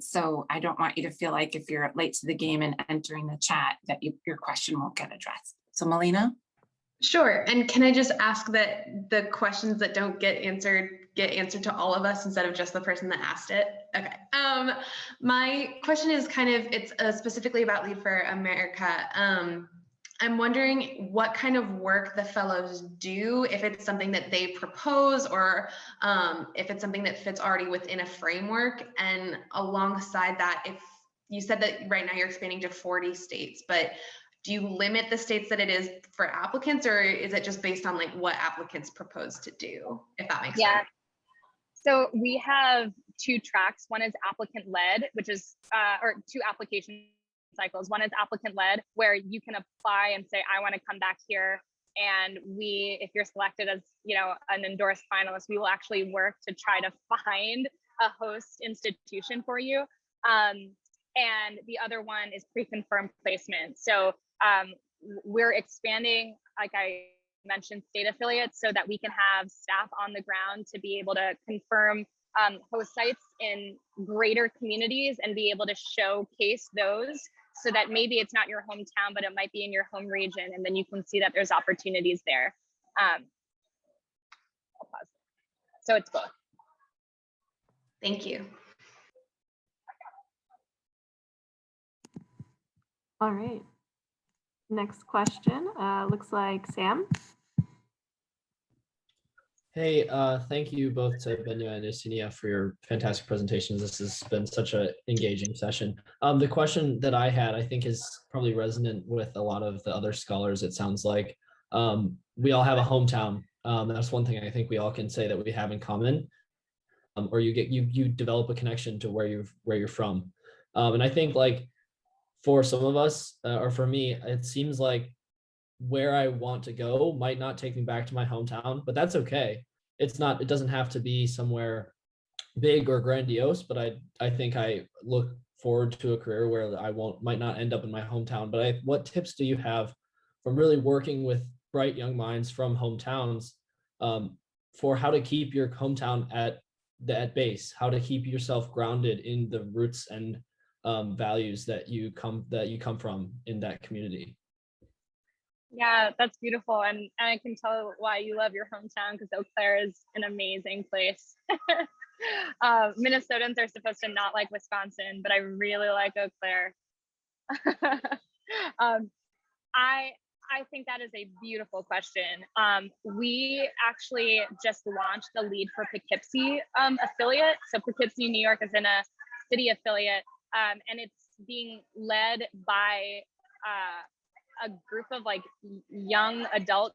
So I don't want you to feel like if you're late to the game and entering the chat that your question won't get addressed. So Melina? Sure. And can I just ask that the questions that don't get answered to all of us instead of just the person that asked it? Okay. My question is it's specifically about Lead for America. I'm wondering what kind of work the fellows do, if it's something that they propose or if it's something that fits already within a framework. And alongside that, if you said that right now you're expanding to 40 states, but do you limit the states that it is for applicants, or is it just based on like what applicants propose to do, if that makes sense? So we have two tracks. One is applicant-led, which is, or two application cycles. One is applicant-led, where you can apply and say, I want to come back here. And if you're selected as, an endorsed finalist, we will actually work to try to find a host institution for you. And the other one is pre-confirmed placement. So we're expanding, like I mentioned, state affiliates so that we can have staff on the ground to be able to confirm host sites in greater communities and be able to showcase those so that maybe it's not your hometown, but it might be in your home region. And then you can see that there's opportunities there. I'll pause. So it's both. Thank you. All right. Next question, looks like Sam. Hey, thank you both to Benya and Yesenia for your fantastic presentations. This has been such an engaging session. The question that I had, I think, is probably resonant with a lot of the other scholars. It sounds like we all have a hometown. That's one thing I think we all can say that we have in common, or you develop a connection to where you're from. And I think like for some of us, or for me, it seems like where I want to go might not take me back to my hometown, but that's okay. It doesn't have to be somewhere big or grandiose, but I think I look forward to a career where I might not end up in my hometown. But what tips do you have from really working with bright young minds from hometowns for how to keep your hometown at base, how to keep yourself grounded in the roots and values that you come from in that community? Yeah, that's beautiful. And I can tell why you love your hometown, because Eau Claire is an amazing place. Minnesotans are supposed to not like Wisconsin, but I really like Eau Claire. I think that is a beautiful question. We actually just launched the Lead for Poughkeepsie affiliate. So Poughkeepsie, New York is in a city affiliate, and it's being led by a group of like young adults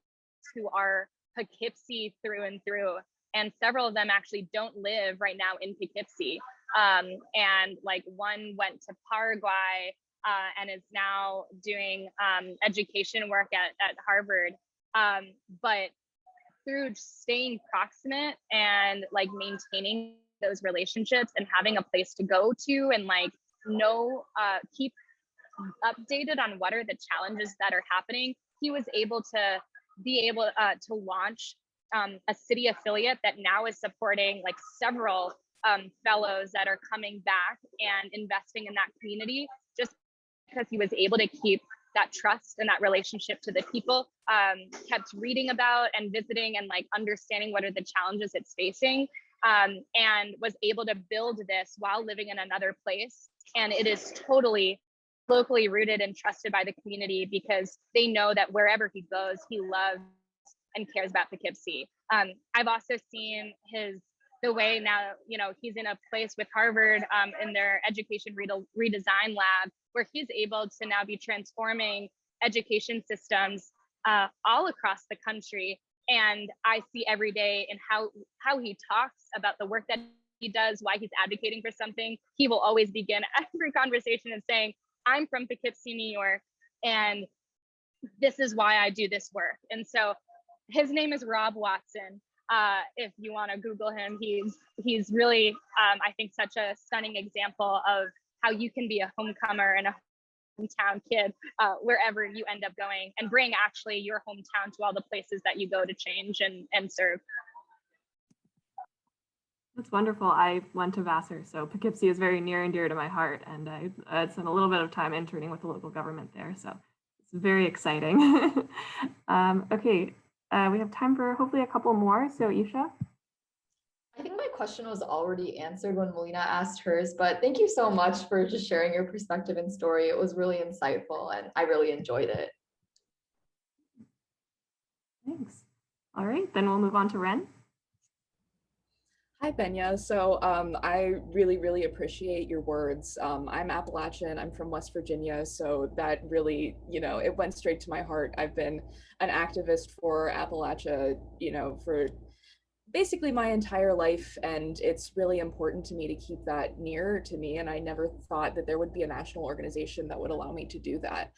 who are Poughkeepsie through and through. And several of them actually don't live right now in Poughkeepsie. And like one went to Paraguay and is now doing education work at Harvard. But through staying proximate and like maintaining those relationships and having a place to go to and like keep updated on what are the challenges that are happening, he was able to launch a city affiliate that now is supporting like several fellows that are coming back and investing in that community, just because he was able to keep that trust and that relationship to the people, kept reading about and visiting and like understanding what are the challenges it's facing, and was able to build this while living in another place. And it is totally locally rooted and trusted by the community, because they know that wherever he goes, he loves and cares about Poughkeepsie. I've also seen the way now, he's in a place with Harvard in their education redesign lab, where he's able to now be transforming education systems all across the country. And I see every day in how he talks about the work that he does, why he's advocating for something, he will always begin every conversation and saying, I'm from Poughkeepsie, New York, and this is why I do this work. And so his name is Rob Watson. If you want to Google him, he's really, I think, such a stunning example of how you can be a homecomer and a hometown kid wherever you end up going, and bring actually your hometown to all the places that you go to change and serve. That's wonderful. I went to Vassar, so Poughkeepsie is very near and dear to my heart, and I spent a little bit of time interning with the local government there, so it's very exciting. Okay, we have time for hopefully a couple more. So Isha? I think my question was already answered when Melina asked hers, but thank you so much for just sharing your perspective and story. It was really insightful and I really enjoyed it. Thanks. All right, then we'll move on to Ren. Hi, Benya. So I really appreciate your words. I'm Appalachian, I'm from West Virginia, so that really, it went straight to my heart. I've been an activist for Appalachia, for basically my entire life, and it's really important to me to keep that near to me, and I never thought that there would be a national organization that would allow me to do that.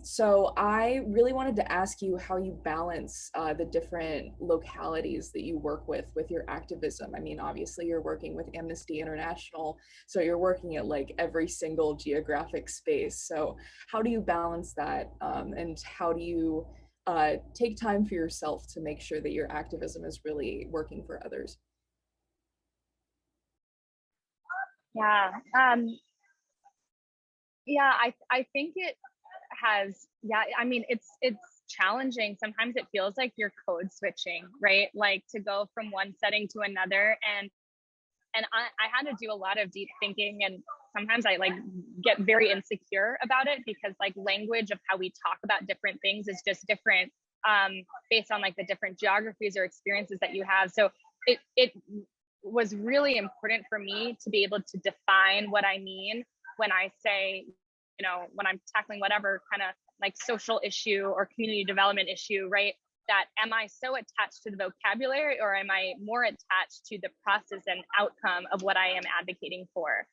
So I really wanted to ask you how you balance the different localities that you work with your activism. I mean, obviously you're working with Amnesty International, so you're working at like every single geographic space. So how do you balance that, and how do you take time for yourself to make sure that your activism is really working for others? Yeah, I think it has, I mean, it's challenging. Sometimes it feels like you're code switching, right? Like to go from one setting to another. And I had to do a lot of deep thinking, and sometimes I like get very insecure about it because like language of how we talk about different things is just different based on like the different geographies or experiences that you have. So it was really important for me to be able to define what I mean when I say, when I'm tackling whatever kind of like social issue or community development issue, right? That am I so attached to the vocabulary, or am I more attached to the process and outcome of what I am advocating for?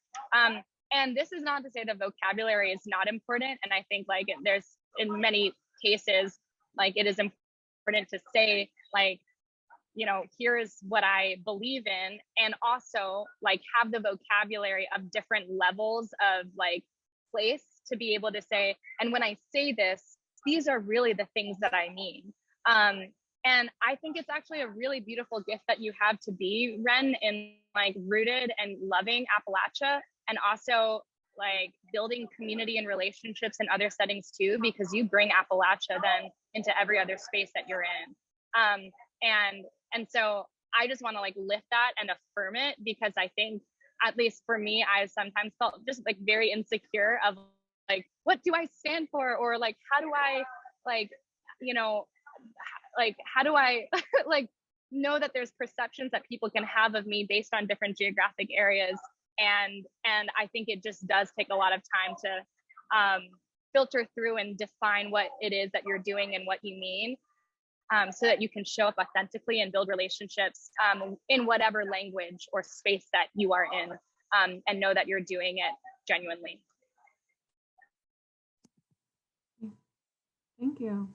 And this is not to say that vocabulary is not important. And I think like there's in many cases, like it is important to say like, here is what I believe in, and also like have the vocabulary of different levels of like place to be able to say, and when I say this, these are really the things that I mean. And I think it's actually a really beautiful gift that you have to be, Ren, in like rooted and loving Appalachia, and also like building community and relationships in other settings too, because you bring Appalachia then into every other space that you're in. And so I just want to like lift that and affirm it, because I think, at least for me, I sometimes felt just like very insecure of like, what do I stand for? Or like, how do I like, like, how do I like know that there's perceptions that people can have of me based on different geographic areas? And I think it just does take a lot of time to filter through and define what it is that you're doing and what you mean, so that you can show up authentically and build relationships in whatever language or space that you are in, and know that you're doing it genuinely. Thank you.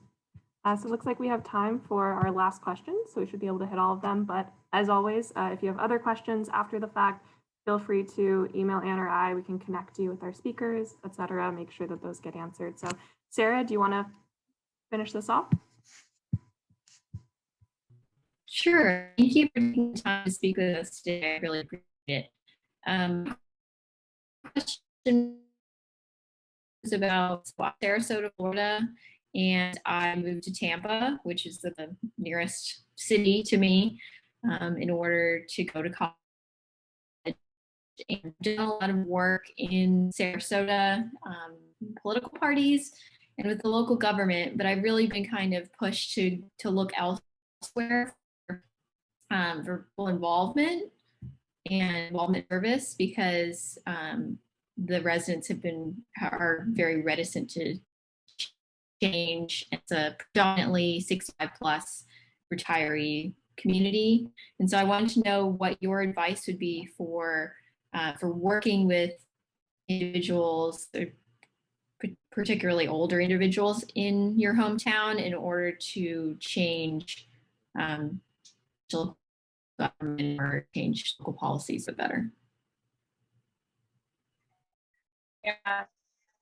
So it looks like we have time for our last question, so we should be able to hit all of them. But as always, if you have other questions after the fact, feel free to email Anne or I. We can connect you with our speakers, etc. Make sure that those get answered. So Sarah, do you want to finish this off? Sure. Thank you for taking the time to speak with us today. I really appreciate it. Question is about Sarasota, Florida, and I moved to Tampa, which is the nearest city to me, in order to go to college. And did a lot of work in Sarasota, political parties, and with the local government, but I've really been kind of pushed to look elsewhere for full involvement and involvement service, because the residents are very reticent to change. It's a predominantly 65 plus retiree community. And so I wanted to know what your advice would be for working with individuals, particularly older individuals in your hometown, in order to change local government or change local policies for better. Yeah,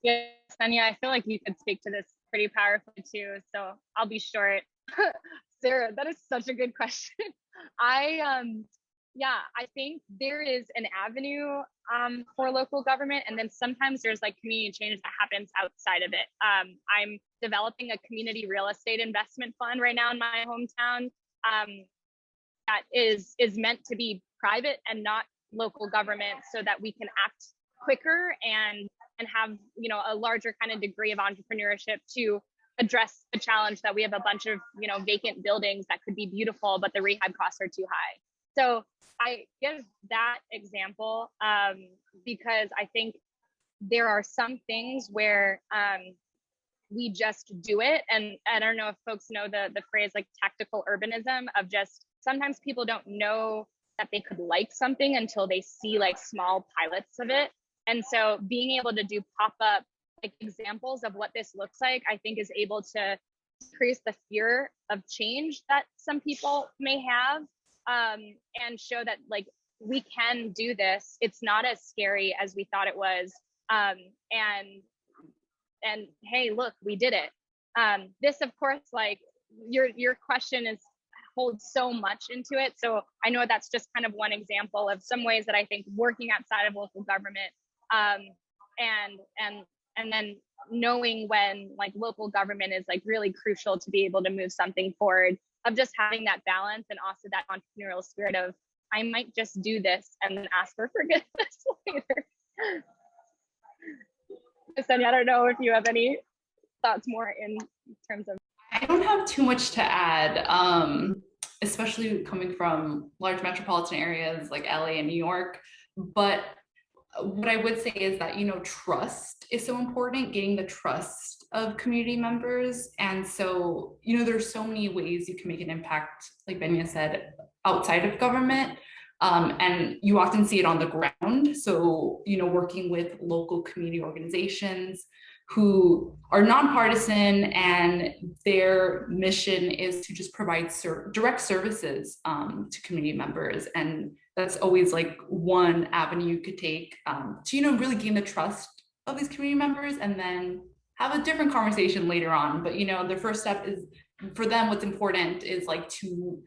Yesenia, I feel like you could speak to this pretty powerfully too, so I'll be short. Sarah, that is such a good question. I think there is an avenue for local government, and then sometimes there's like community change that happens outside of it. I'm developing a community real estate investment fund right now in my hometown that is meant to be private and not local government, so that we can act quicker and have, you know, a larger kind of degree of entrepreneurship to address the challenge that we have a bunch of, you know, vacant buildings that could be beautiful, but the rehab costs are too high. So I give that example because I think there are some things where we just do it. And I don't know if folks know the phrase like tactical urbanism, of just sometimes people don't know that they could like something until they see like small pilots of it. And so being able to do pop-up like examples of what this looks like, I think is able to decrease the fear of change that some people may have, and show that like we can do this. It's not as scary as we thought it was. And hey, look, we did it. This, of course, like your question holds so much into it. So I know that's just kind of one example of some ways that I think working outside of local government, and then knowing when like local government is like really crucial to be able to move something forward, of just having that balance, and also that entrepreneurial spirit of, I might just do this and then ask for forgiveness later. Yesenia, I don't know if you have any thoughts more in terms of. I don't have too much to add, especially coming from large metropolitan areas like LA and New York. But what I would say is that, you know, trust is so important, getting the trust of community members. And so, you know, there's so many ways you can make an impact, like Benya said, outside of government. And you often see it on the ground. So, you know, working with local community organizations who are nonpartisan, and their mission is to just provide direct services to community members. And that's always like one avenue you could take to, you know, really gain the trust of these community members, and then have a different conversation later on. But, you know, the first step is, for them, what's important is like to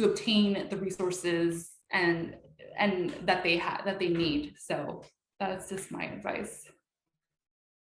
obtain the resources and that they need. So that's just my advice.